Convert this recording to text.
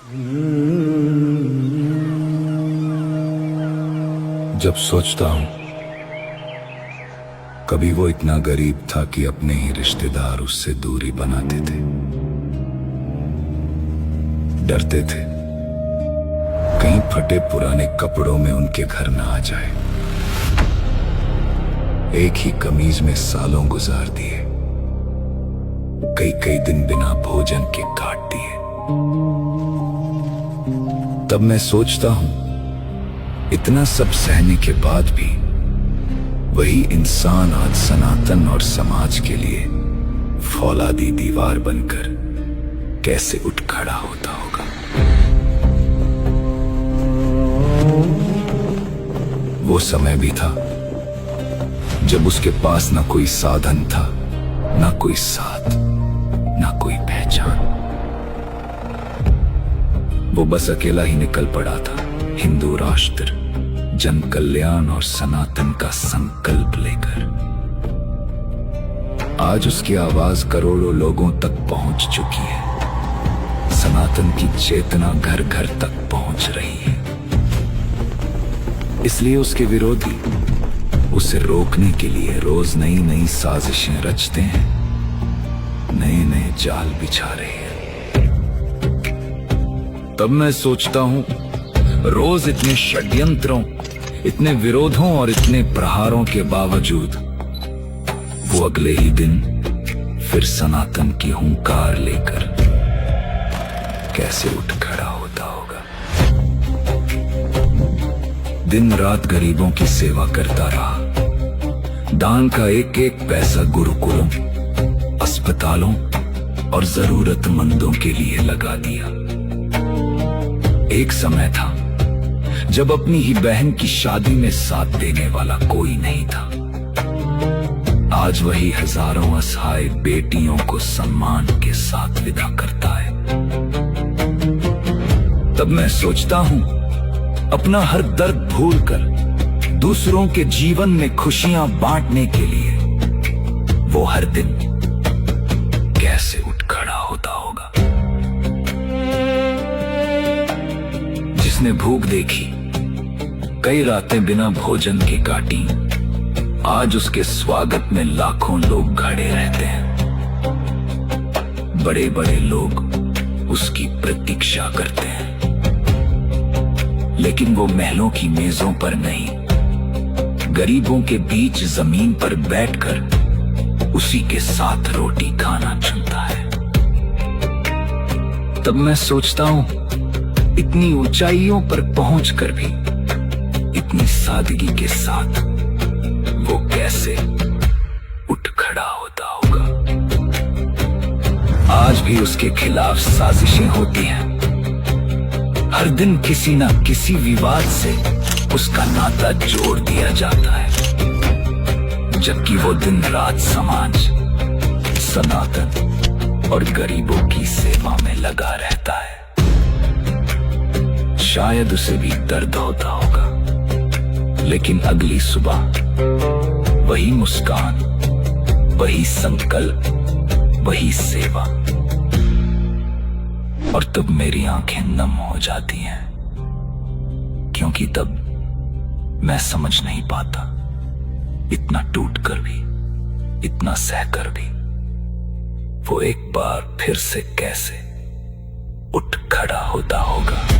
जब सोचता हूं कभी वो इतना गरीब था कि अपने ही रिश्तेदार उससे दूरी बनाते थे, डरते थे कहीं फटे पुराने कपड़ों में उनके घर ना आ जाए। एक ही कमीज में सालों गुजार दिए, कई कई दिन बिना भोजन के काट दिए। तब मैं सोचता हूं इतना सब सहने के बाद भी वही इंसान आज सनातन और समाज के लिए फौलादी दीवार बनकर कैसे उठ खड़ा होता होगा। वो समय भी था जब उसके पास ना कोई साधन था, ना कोई साथ, ना कोई पहचान। वो बस अकेला ही निकल पड़ा था, हिंदू राष्ट्र, जन कल्याण और सनातन का संकल्प लेकर। आज उसकी आवाज करोड़ों लोगं तक पहुंच चुकी है। सनातन की चेतना घर घर तक पहुंच रही है। इसलिए उसके विरोधी उसे रोकने के लिए रोज नई नई साजिशें रचते हैं, नए नए जाल बिछा रहे हैं। तब मैं सोचता हूं रोज इतने षड्यंत्रों, इतने विरोधों और इतने प्रहारों के बावजूद वो अगले ही दिन फिर सनातन की हुंकार लेकर कैसे उठ खड़ा होता होगा। दिन रात गरीबों की सेवा करता रहा, दान का एक एक पैसा गुरुकुलों, अस्पतालों और जरूरतमंदों के लिए लगा दिया। एक समय था जब अपनी ही बहन की शादी में साथ देने वाला कोई नहीं था। आज वही हजारों असहाय बेटियों को सम्मान के साथ विदा करता है। तब मैं सोचता हूं अपना हर दर्द भूलकर दूसरों के जीवन में खुशियां बांटने के लिए वो हर दिन कैसे उठ खड़ा होता होगा। जिसने भूख देखी, कई रातें बिना भोजन के काटी, आज उसके स्वागत में लाखों लोग खड़े रहते हैं। बड़े बड़े लोग उसकी प्रतीक्षा करते हैं, लेकिन वो महलों की मेजों पर नहीं, गरीबों के बीच जमीन पर बैठकर उसी के साथ रोटी खाना चुनता है। तब मैं सोचता हूं इतनी ऊंचाइयों पर पहुंचकर भी इतनी सादगी के साथ वो कैसे उठ खड़ा होता होगा। आज भी उसके खिलाफ साजिशें होती हैं। हर दिन किसी ना किसी विवाद से उसका नाता जोड़ दिया जाता है, जबकि वो दिन रात समाज, सनातन और गरीबों की सेवा में लगा रहता है। शायद उसे भी दर्द होता होगा, लेकिन अगली सुबह वही मुस्कान, वही संकल्प, वही सेवा, और तब मेरी आंखें नम हो जाती हैं, क्योंकि तब मैं समझ नहीं पाता इतना टूटकर भी, इतना सहकर भी वो एक बार फिर से कैसे उठ खड़ा होता होगा।